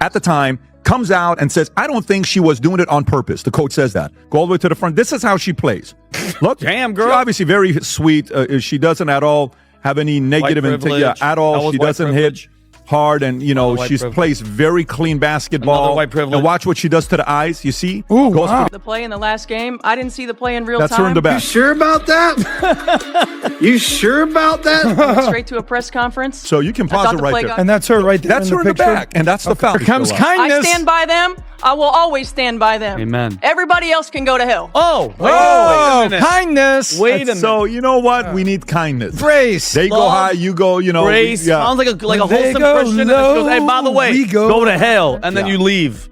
at the time, comes out and says, I don't think she was doing it on purpose. The coach says that. Go all the way to the front. This is how she plays. Look, damn, girl. She's obviously very sweet. She doesn't at all have any negative intent at all. She doesn't hit hard, and she plays very clean basketball. White privilege. And watch what she does to the eyes. You see? Ooh, wow. The play in the last game, I didn't see the play in real time. That's her in the back. You sure about that? You sure about that? Went straight to a press conference. So you can pause it right there. And that's her right there. That's her in the back, and that's the foul. Here comes kindness. I stand by them. I will always stand by them. Amen. Everybody else can go to hell. Oh, wait a minute. Kindness. Wait a minute. So you know what? We need kindness. Grace. They go high, you go. Grace. Sounds like a wholesome Christian. And goes, hey, by the way, go to hell, and then you leave.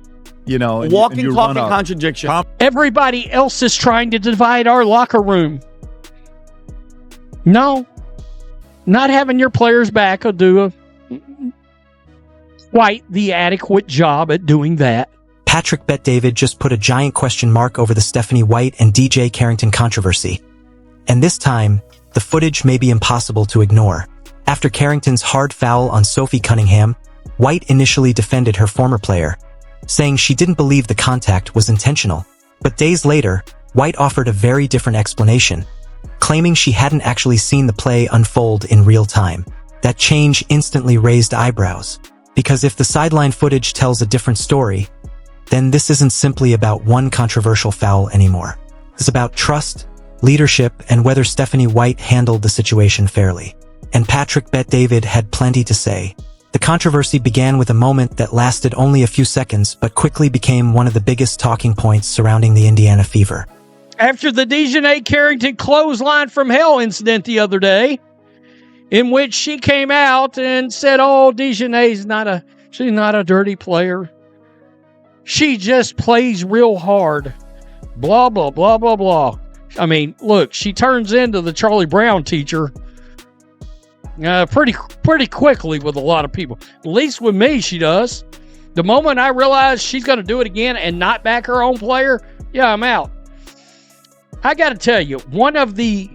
Walking, talking contradiction. Everybody else is trying to divide our locker room. No. Not having your players back will do quite the adequate job at doing that. Patrick Bet-David just put a giant question mark over the Stephanie White and DJ Carrington controversy. And this time, the footage may be impossible to ignore. After Carrington's hard foul on Sophie Cunningham, White initially defended her former player, saying she didn't believe the contact was intentional. But days later, White offered a very different explanation, claiming she hadn't actually seen the play unfold in real time. That change instantly raised eyebrows, because if the sideline footage tells a different story, then this isn't simply about one controversial foul anymore. It's about trust, leadership, and whether Stephanie White handled the situation fairly. And Patrick Bet-David had plenty to say. The controversy began with a moment that lasted only a few seconds, but quickly became one of the biggest talking points surrounding the Indiana Fever. After the Djonai Carrington clothesline from hell incident the other day, in which she came out and said, oh, Djonai's she's not a dirty player. She just plays real hard. Blah, blah, blah, blah, blah. I mean, look, she turns into the Charlie Brown teacher pretty quickly with a lot of people. At least with me, she does. The moment I realize she's going to do it again and not back her own player, yeah, I'm out. I got to tell you, one of the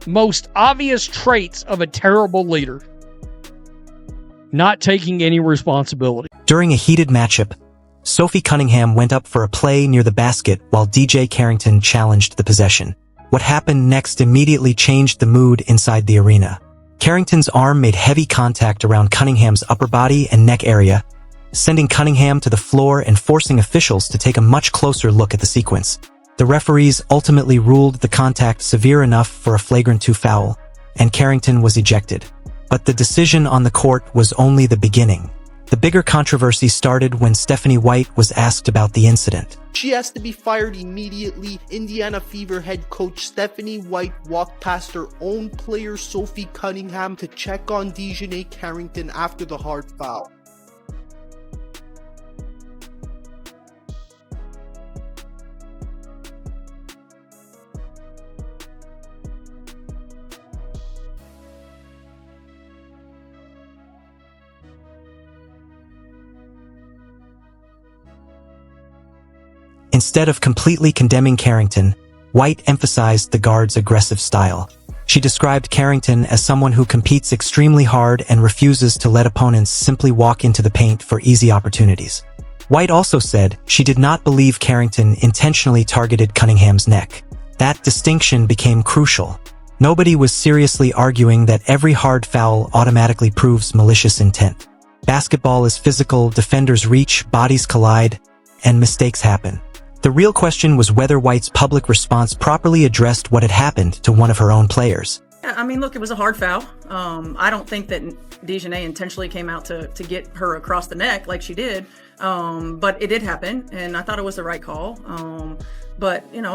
most obvious traits of a terrible leader, not taking any responsibility. During a heated matchup, Sophie Cunningham went up for a play near the basket while DJ Carrington challenged the possession. What happened next immediately changed the mood inside the arena. Carrington's arm made heavy contact around Cunningham's upper body and neck area, sending Cunningham to the floor and forcing officials to take a much closer look at the sequence. The referees ultimately ruled the contact severe enough for a flagrant 2 foul, and Carrington was ejected. But the decision on the court was only the beginning. The bigger controversy started when Stephanie White was asked about the incident. She has to be fired immediately. Indiana Fever head coach Stephanie White walked past her own player Sophie Cunningham to check on Djonai Carrington after the hard foul. Instead of completely condemning Carrington, White emphasized the guard's aggressive style. She described Carrington as someone who competes extremely hard and refuses to let opponents simply walk into the paint for easy opportunities. White also said she did not believe Carrington intentionally targeted Cunningham's neck. That distinction became crucial. Nobody was seriously arguing that every hard foul automatically proves malicious intent. Basketball is physical, defenders reach, bodies collide, and mistakes happen. The real question was whether White's public response properly addressed what had happened to one of her own players. Yeah, I mean, look, it was a hard foul. I don't think that Djonai intentionally came out to get her across the neck like she did, but it did happen, and I thought it was the right call. But, you know,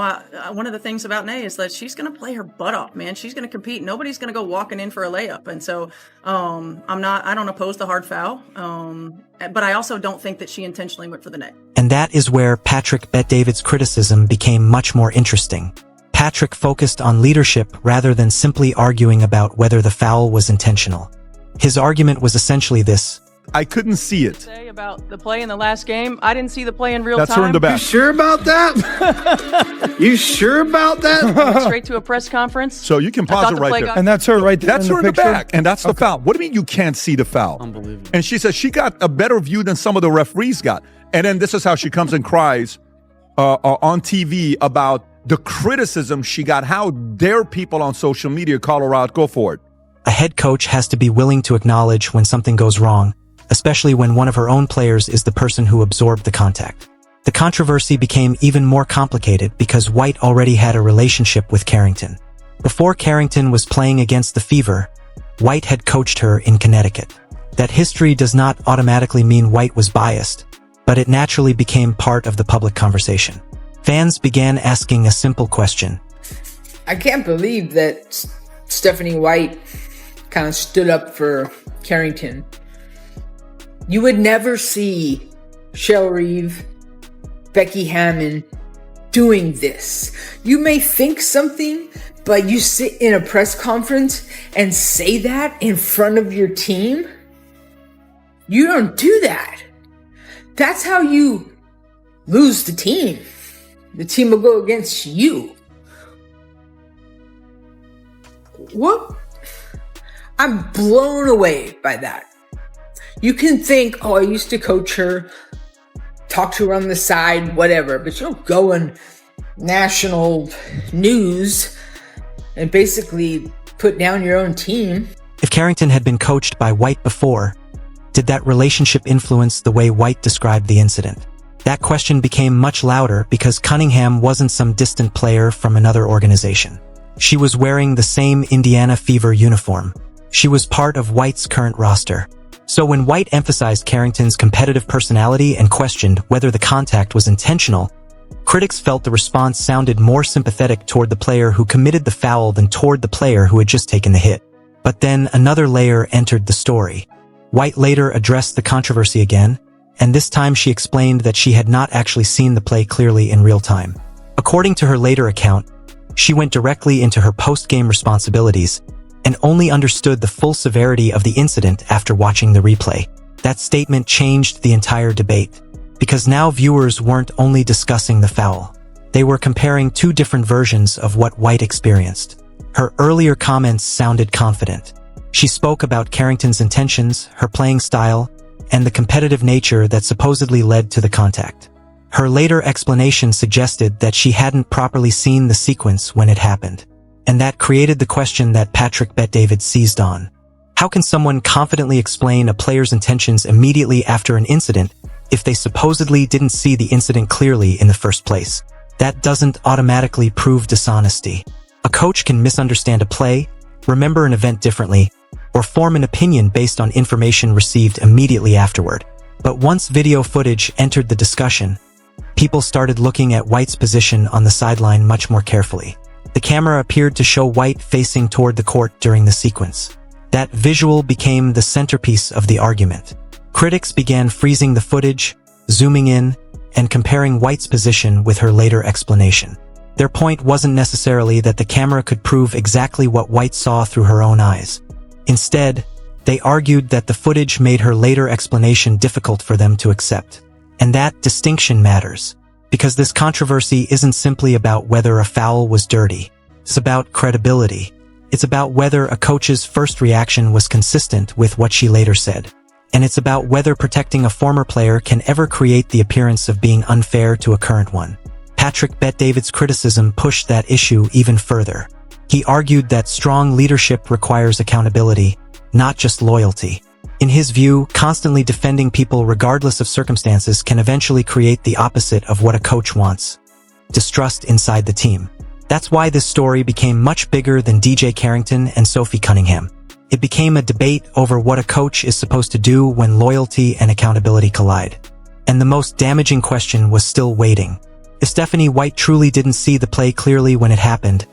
one of the things about Nay is that she's going to play her butt off, man. She's going to compete. Nobody's going to go walking in for a layup. And so I don't oppose the hard foul, but I also don't think that she intentionally went for the neck. And that is where Patrick Bet-David's criticism became much more interesting. Patrick focused on leadership rather than simply arguing about whether the foul was intentional. His argument was essentially this: I couldn't see it. Say about the play in the last game, I didn't see the play in real time. That's her in the back. You sure about that? You sure about that? Went straight to a press conference. So you can pause it right there. And that's her right there. That's her in the back, and that's the foul. What do you mean you can't see the foul? Unbelievable. And she says she got a better view than some of the referees got. And then this is how she comes and cries on TV about the criticism she got. How dare people on social media call her out? Go for it. A head coach has to be willing to acknowledge when something goes wrong, especially when one of her own players is the person who absorbed the contact. The controversy became even more complicated because White already had a relationship with Carrington. Before Carrington was playing against the Fever, White had coached her in Connecticut. That history does not automatically mean White was biased, but it naturally became part of the public conversation. Fans began asking a simple question. I can't believe that Stephanie White kind of stood up for Carrington. You would never see Shell Reeve, Becky Hammond doing this. You may think something, but you sit in a press conference and say that in front of your team? You don't do that. That's how you lose the team. The team will go against you. What? I'm blown away by that. You can think, oh, I used to coach her, talk to her on the side, whatever, but you don't go on national news and basically put down your own team. If Carrington had been coached by White before, did that relationship influence the way White described the incident? That question became much louder because Cunningham wasn't some distant player from another organization. She was wearing the same Indiana Fever uniform. She was part of White's current roster. So when White emphasized Carrington's competitive personality and questioned whether the contact was intentional, critics felt the response sounded more sympathetic toward the player who committed the foul than toward the player who had just taken the hit. But then another layer entered the story. White later addressed the controversy again, and this time she explained that she had not actually seen the play clearly in real time. According to her later account, she went directly into her post-game responsibilities and only understood the full severity of the incident after watching the replay. That statement changed the entire debate, because now viewers weren't only discussing the foul. They were comparing two different versions of what White experienced. Her earlier comments sounded confident. She spoke about Carrington's intentions, her playing style, and the competitive nature that supposedly led to the contact. Her later explanation suggested that she hadn't properly seen the sequence when it happened. And that created the question that Patrick Bet-David seized on. How can someone confidently explain a player's intentions immediately after an incident if they supposedly didn't see the incident clearly in the first place? That doesn't automatically prove dishonesty. A coach can misunderstand a play, remember an event differently, or form an opinion based on information received immediately afterward. But once video footage entered the discussion, people started looking at White's position on the sideline much more carefully. The camera appeared to show White facing toward the court during the sequence. That visual became the centerpiece of the argument. Critics began freezing the footage, zooming in, and comparing White's position with her later explanation. Their point wasn't necessarily that the camera could prove exactly what White saw through her own eyes. Instead, they argued that the footage made her later explanation difficult for them to accept. And that distinction matters, because this controversy isn't simply about whether a foul was dirty. It's about credibility. It's about whether a coach's first reaction was consistent with what she later said. And it's about whether protecting a former player can ever create the appearance of being unfair to a current one. Patrick Bet-David's criticism pushed that issue even further. He argued that strong leadership requires accountability, not just loyalty. In his view, constantly defending people regardless of circumstances can eventually create the opposite of what a coach wants: distrust inside the team. That's why this story became much bigger than Djonai Carrington and Sophie Cunningham. It became a debate over what a coach is supposed to do when loyalty and accountability collide. And the most damaging question was still waiting. If Stephanie White truly didn't see the play clearly when it happened,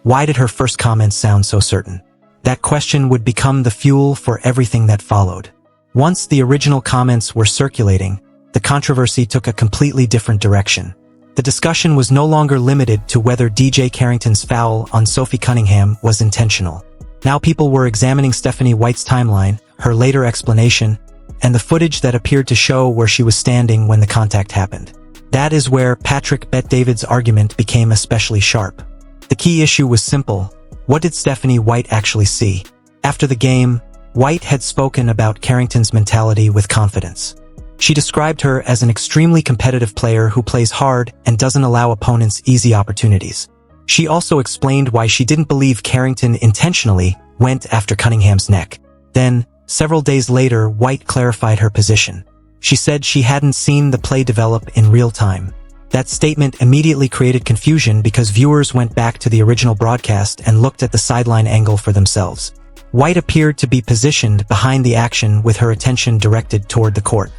why did her first comments sound so certain? That question would become the fuel for everything that followed. Once the original comments were circulating, the controversy took a completely different direction. The discussion was no longer limited to whether Djonai Carrington's foul on Sophie Cunningham was intentional. Now people were examining Stephanie White's timeline, her later explanation, and the footage that appeared to show where she was standing when the contact happened. That is where Patrick Bet-David's argument became especially sharp. The key issue was simple. What did Stephanie White actually see? After the game, White had spoken about Carrington's mentality with confidence. She described her as an extremely competitive player who plays hard and doesn't allow opponents easy opportunities. She also explained why she didn't believe Carrington intentionally went after Cunningham's neck. Then, several days later, White clarified her position. She said she hadn't seen the play develop in real time. That statement immediately created confusion because viewers went back to the original broadcast and looked at the sideline angle for themselves. White appeared to be positioned behind the action with her attention directed toward the court.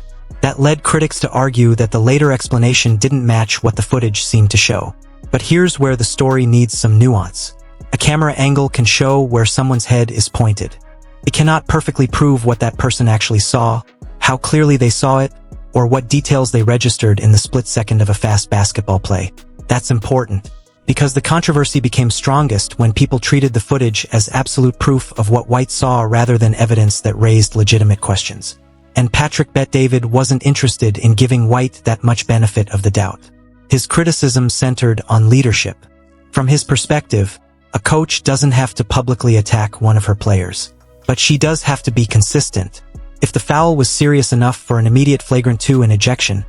That led critics to argue that the later explanation didn't match what the footage seemed to show. But here's where the story needs some nuance. A camera angle can show where someone's head is pointed. It cannot perfectly prove what that person actually saw, how clearly they saw it, or what details they registered in the split second of a fast basketball play. That's important, because the controversy became strongest when people treated the footage as absolute proof of what White saw rather than evidence that raised legitimate questions. And Patrick Bet-David wasn't interested in giving White that much benefit of the doubt. His criticism centered on leadership. From his perspective, a coach doesn't have to publicly attack one of her players, but she does have to be consistent. If the foul was serious enough for an immediate flagrant 2 and ejection,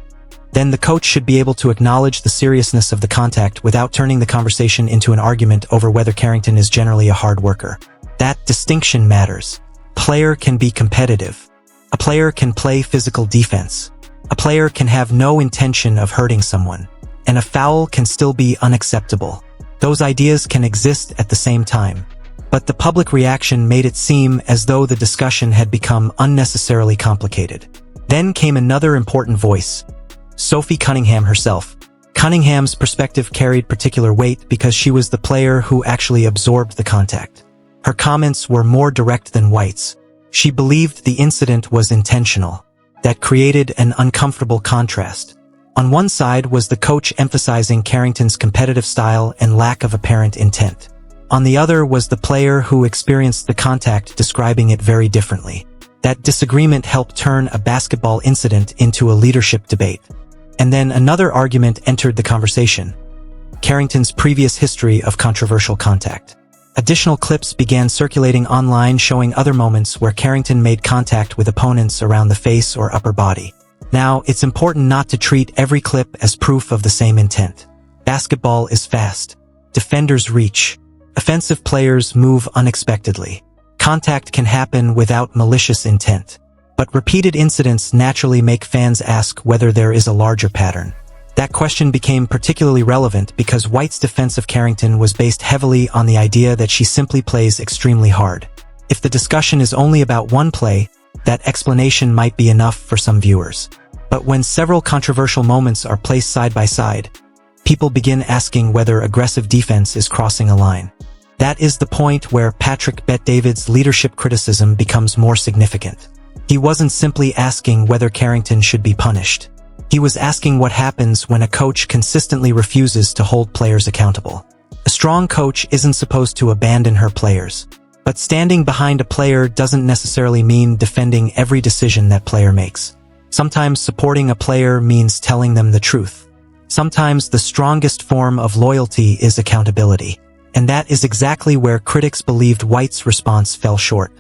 then the coach should be able to acknowledge the seriousness of the contact without turning the conversation into an argument over whether Carrington is generally a hard worker. That distinction matters. A player can be competitive. A player can play physical defense. A player can have no intention of hurting someone. And a foul can still be unacceptable. Those ideas can exist at the same time. But the public reaction made it seem as though the discussion had become unnecessarily complicated. Then came another important voice. Sophie Cunningham herself. Cunningham's perspective carried particular weight because she was the player who actually absorbed the contact. Her comments were more direct than White's. She believed the incident was intentional. That created an uncomfortable contrast. On one side was the coach emphasizing Carrington's competitive style and lack of apparent intent. On the other was the player who experienced the contact describing it very differently. That disagreement helped turn a basketball incident into a leadership debate. And then another argument entered the conversation. Carrington's previous history of controversial contact. Additional clips began circulating online showing other moments where Carrington made contact with opponents around the face or upper body. Now, it's important not to treat every clip as proof of the same intent. Basketball is fast. Defenders reach. Offensive players move unexpectedly. Contact can happen without malicious intent. But repeated incidents naturally make fans ask whether there is a larger pattern. That question became particularly relevant because White's defense of Carrington was based heavily on the idea that she simply plays extremely hard. If the discussion is only about one play, that explanation might be enough for some viewers. But when several controversial moments are placed side by side, people begin asking whether aggressive defense is crossing a line. That is the point where Patrick Bet-David's leadership criticism becomes more significant. He wasn't simply asking whether Carrington should be punished. He was asking what happens when a coach consistently refuses to hold players accountable. A strong coach isn't supposed to abandon her players. But standing behind a player doesn't necessarily mean defending every decision that player makes. Sometimes supporting a player means telling them the truth. Sometimes the strongest form of loyalty is accountability. And that is exactly where critics believed White's response fell short.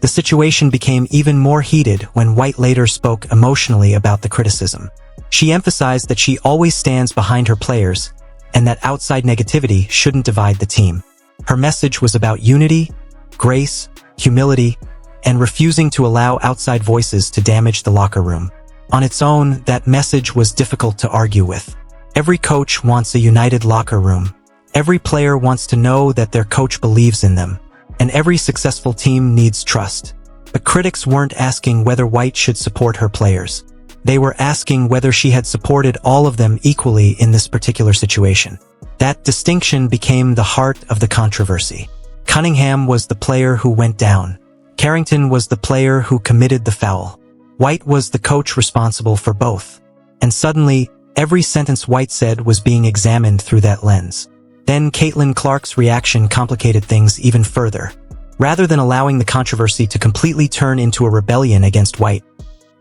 The situation became even more heated when White later spoke emotionally about the criticism. She emphasized that she always stands behind her players, and that outside negativity shouldn't divide the team. Her message was about unity, grace, humility, and refusing to allow outside voices to damage the locker room. On its own, that message was difficult to argue with. Every coach wants a united locker room. Every player wants to know that their coach believes in them. And every successful team needs trust. But critics weren't asking whether White should support her players. They were asking whether she had supported all of them equally in this particular situation. That distinction became the heart of the controversy. Cunningham was the player who went down. Carrington was the player who committed the foul. White was the coach responsible for both. And suddenly, every sentence White said was being examined through that lens. Then Caitlin Clark's reaction complicated things even further. Rather than allowing the controversy to completely turn into a rebellion against White,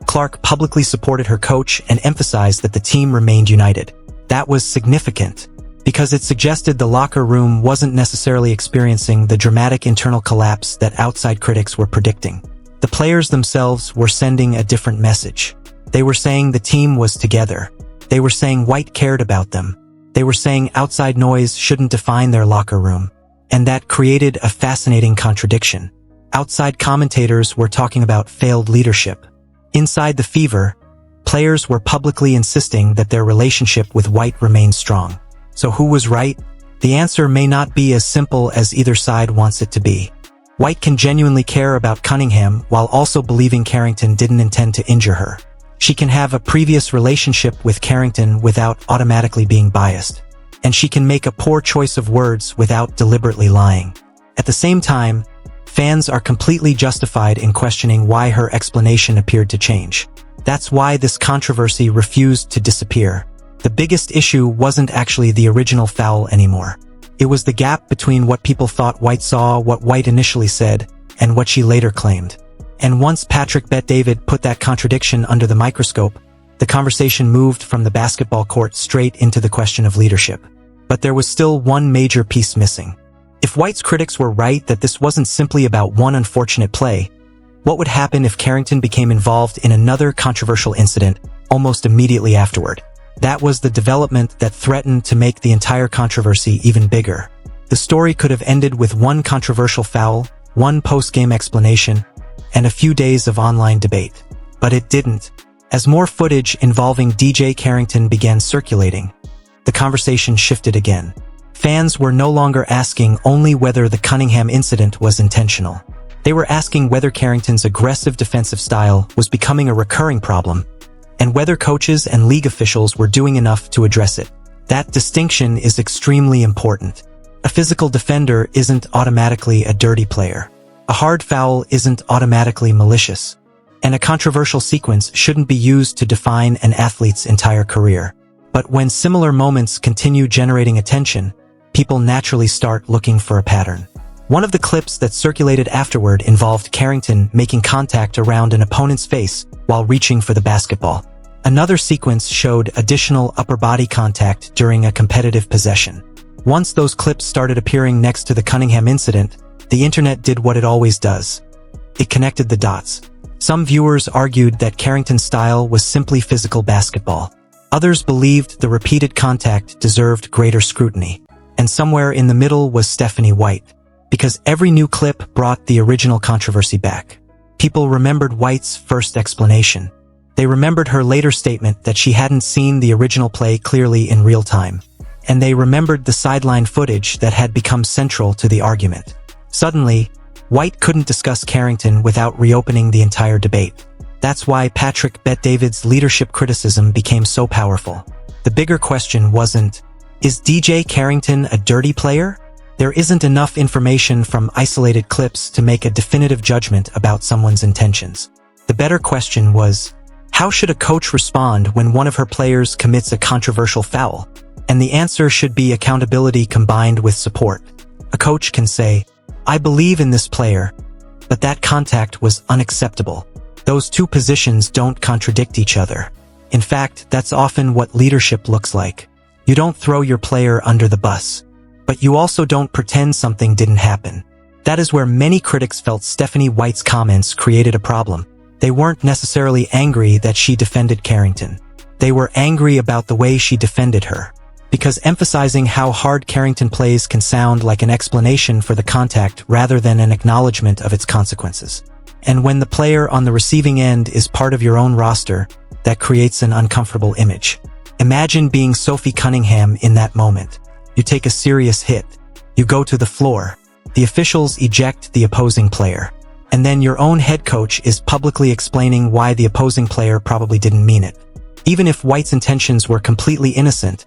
Clark publicly supported her coach and emphasized that the team remained united. That was significant, because it suggested the locker room wasn't necessarily experiencing the dramatic internal collapse that outside critics were predicting. The players themselves were sending a different message. They were saying the team was together. They were saying White cared about them. They were saying outside noise shouldn't define their locker room. And that created a fascinating contradiction. Outside commentators were talking about failed leadership. Inside the Fever, players were publicly insisting that their relationship with White remained strong. So who was right? The answer may not be as simple as either side wants it to be. White can genuinely care about Cunningham while also believing Carrington didn't intend to injure her. She can have a previous relationship with Carrington without automatically being biased. And she can make a poor choice of words without deliberately lying. At the same time, fans are completely justified in questioning why her explanation appeared to change. That's why this controversy refused to disappear. The biggest issue wasn't actually the original foul anymore. It was the gap between what people thought White saw, what White initially said, and what she later claimed. And once Patrick Bet-David put that contradiction under the microscope, the conversation moved from the basketball court straight into the question of leadership. But there was still one major piece missing. If White's critics were right that this wasn't simply about one unfortunate play, what would happen if Carrington became involved in another controversial incident almost immediately afterward? That was the development that threatened to make the entire controversy even bigger. The story could have ended with one controversial foul, one post-game explanation, and a few days of online debate. But it didn't. As more footage involving Djonai Carrington began circulating, the conversation shifted again. Fans were no longer asking only whether the Cunningham incident was intentional. They were asking whether Carrington's aggressive defensive style was becoming a recurring problem, and whether coaches and league officials were doing enough to address it. That distinction is extremely important. A physical defender isn't automatically a dirty player. A hard foul isn't automatically malicious. And a controversial sequence shouldn't be used to define an athlete's entire career. But when similar moments continue generating attention, people naturally start looking for a pattern. One of the clips that circulated afterward involved Carrington making contact around an opponent's face while reaching for the basketball. Another sequence showed additional upper body contact during a competitive possession. Once those clips started appearing next to the Cunningham incident, the internet did what it always does. It connected the dots. Some viewers argued that Carrington's style was simply physical basketball. Others believed the repeated contact deserved greater scrutiny. And somewhere in the middle was Steph White, because every new clip brought the original controversy back. People remembered White's first explanation. They remembered her later statement that she hadn't seen the original play clearly in real time. And they remembered the sideline footage that had become central to the argument. Suddenly, White couldn't discuss Carrington without reopening the entire debate. That's why Patrick Bet-David's leadership criticism became so powerful. The bigger question wasn't, is Djonai Carrington a dirty player? There isn't enough information from isolated clips to make a definitive judgment about someone's intentions. The better question was, how should a coach respond when one of her players commits a controversial foul? And the answer should be accountability combined with support. A coach can say, I believe in this player, but that contact was unacceptable. Those two positions don't contradict each other. In fact, that's often what leadership looks like. You don't throw your player under the bus, but you also don't pretend something didn't happen. That is where many critics felt Steph White's comments created a problem. They weren't necessarily angry that she defended Carrington. They were angry about the way she defended her. Because emphasizing how hard Carrington plays can sound like an explanation for the contact rather than an acknowledgement of its consequences. And when the player on the receiving end is part of your own roster, that creates an uncomfortable image. Imagine being Sophie Cunningham in that moment. You take a serious hit. You go to the floor. The officials eject the opposing player. And then your own head coach is publicly explaining why the opposing player probably didn't mean it. Even if White's intentions were completely innocent,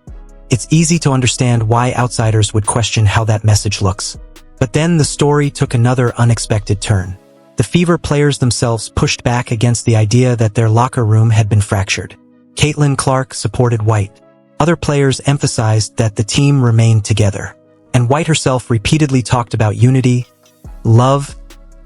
it's easy to understand why outsiders would question how that message looks. But then the story took another unexpected turn. The Fever players themselves pushed back against the idea that their locker room had been fractured. Caitlin Clark supported White. Other players emphasized that the team remained together. And White herself repeatedly talked about unity, love,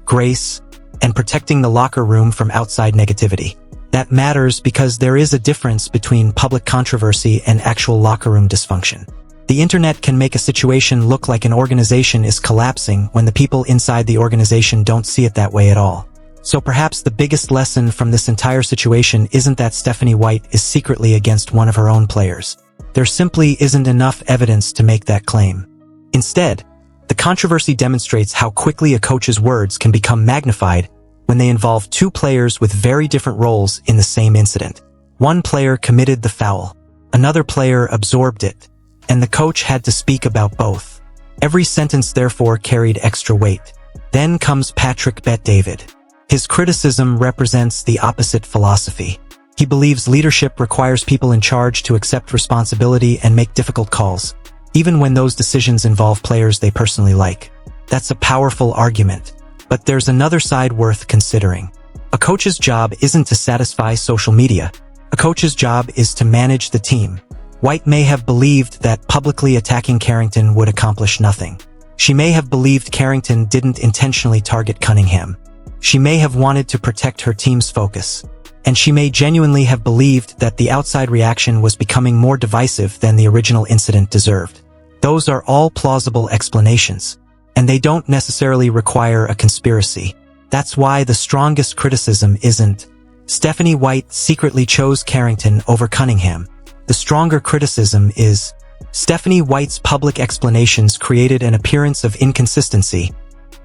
grace, and protecting the locker room from outside negativity. That matters because there is a difference between public controversy and actual locker room dysfunction. The internet can make a situation look like an organization is collapsing when the people inside the organization don't see it that way at all. So perhaps the biggest lesson from this entire situation isn't that Stephanie White is secretly against one of her own players. There simply isn't enough evidence to make that claim. Instead, the controversy demonstrates how quickly a coach's words can become magnified when they involve two players with very different roles in the same incident. One player committed the foul, another player absorbed it, and the coach had to speak about both. Every sentence therefore carried extra weight. Then comes Patrick Bet-David. His criticism represents the opposite philosophy. He believes leadership requires people in charge to accept responsibility and make difficult calls, even when those decisions involve players they personally like. That's a powerful argument. But there's another side worth considering. A coach's job isn't to satisfy social media. A coach's job is to manage the team. White may have believed that publicly attacking Carrington would accomplish nothing. She may have believed Carrington didn't intentionally target Cunningham. She may have wanted to protect her team's focus. And she may genuinely have believed that the outside reaction was becoming more divisive than the original incident deserved. Those are all plausible explanations. And they don't necessarily require a conspiracy. That's why the strongest criticism isn't Stephanie White secretly chose Carrington over Cunningham. The stronger criticism is Stephanie White's public explanations created an appearance of inconsistency,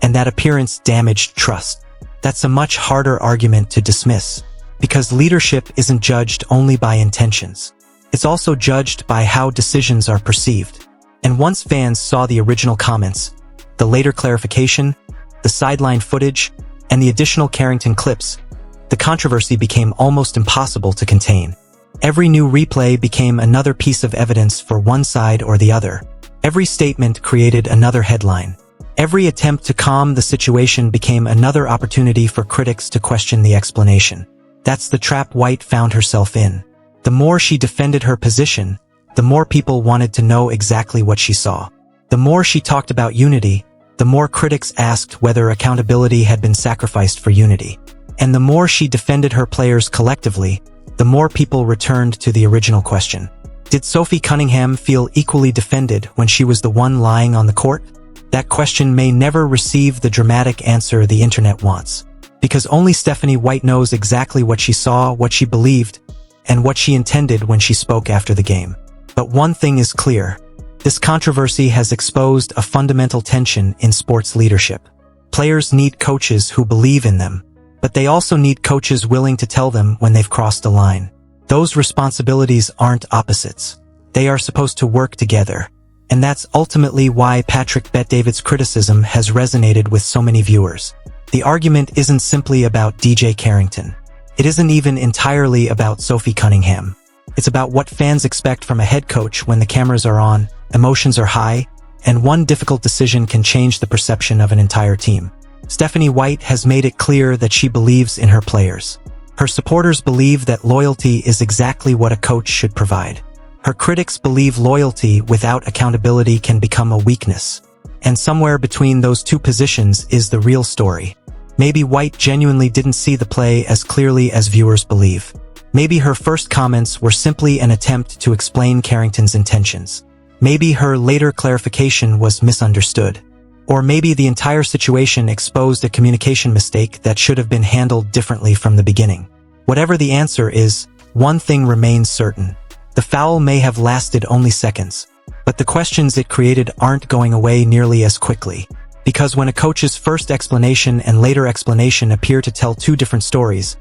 and that appearance damaged trust. That's a much harder argument to dismiss, because leadership isn't judged only by intentions. It's also judged by how decisions are perceived. And once fans saw the original comments, the later clarification, the sideline footage, and the additional Carrington clips, the controversy became almost impossible to contain. Every new replay became another piece of evidence for one side or the other. Every statement created another headline. Every attempt to calm the situation became another opportunity for critics to question the explanation. That's the trap White found herself in. The more she defended her position, the more people wanted to know exactly what she saw. The more she talked about unity, the more critics asked whether accountability had been sacrificed for unity. And the more she defended her players collectively, the more people returned to the original question. Did Sophie Cunningham feel equally defended when she was the one lying on the court? That question may never receive the dramatic answer the internet wants, because only Stephanie White knows exactly what she saw, what she believed, and what she intended when she spoke after the game. But one thing is clear. This controversy has exposed a fundamental tension in sports leadership. Players need coaches who believe in them, but they also need coaches willing to tell them when they've crossed a line. Those responsibilities aren't opposites. They are supposed to work together. And that's ultimately why Patrick Bet-David's criticism has resonated with so many viewers. The argument isn't simply about DJ Carrington. It isn't even entirely about Sophie Cunningham. It's about what fans expect from a head coach when the cameras are on, emotions are high, and one difficult decision can change the perception of an entire team. Stephanie White has made it clear that she believes in her players. Her supporters believe that loyalty is exactly what a coach should provide. Her critics believe loyalty without accountability can become a weakness. And somewhere between those two positions is the real story. Maybe White genuinely didn't see the play as clearly as viewers believe. Maybe her first comments were simply an attempt to explain Carrington's intentions. Maybe her later clarification was misunderstood. Or maybe the entire situation exposed a communication mistake that should have been handled differently from the beginning. Whatever the answer is, one thing remains certain. The foul may have lasted only seconds, but the questions it created aren't going away nearly as quickly. Because when a coach's first explanation and later explanation appear to tell two different stories,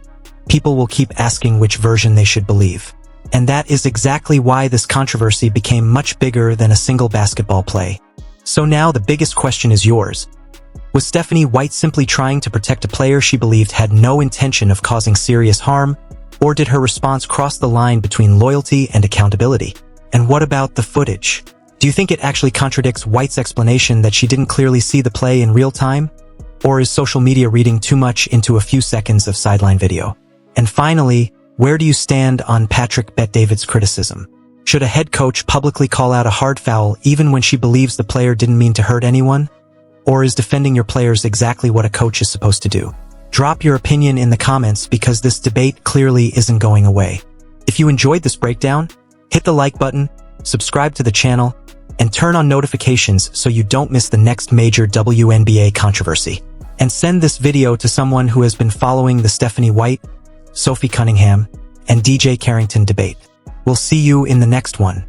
people will keep asking which version they should believe. And that is exactly why this controversy became much bigger than a single basketball play. So now the biggest question is yours. Was Stephanie White simply trying to protect a player she believed had no intention of causing serious harm? Or did her response cross the line between loyalty and accountability? And what about the footage? Do you think it actually contradicts White's explanation that she didn't clearly see the play in real time? Or is social media reading too much into a few seconds of sideline video? And finally, where do you stand on Patrick Bet-David's criticism? Should a head coach publicly call out a hard foul even when she believes the player didn't mean to hurt anyone? Or is defending your players exactly what a coach is supposed to do? Drop your opinion in the comments because this debate clearly isn't going away. If you enjoyed this breakdown, hit the like button, subscribe to the channel, and turn on notifications so you don't miss the next major WNBA controversy. And send this video to someone who has been following the Stephanie White, Sophie Cunningham, and DJ Carrington debate. We'll see you in the next one.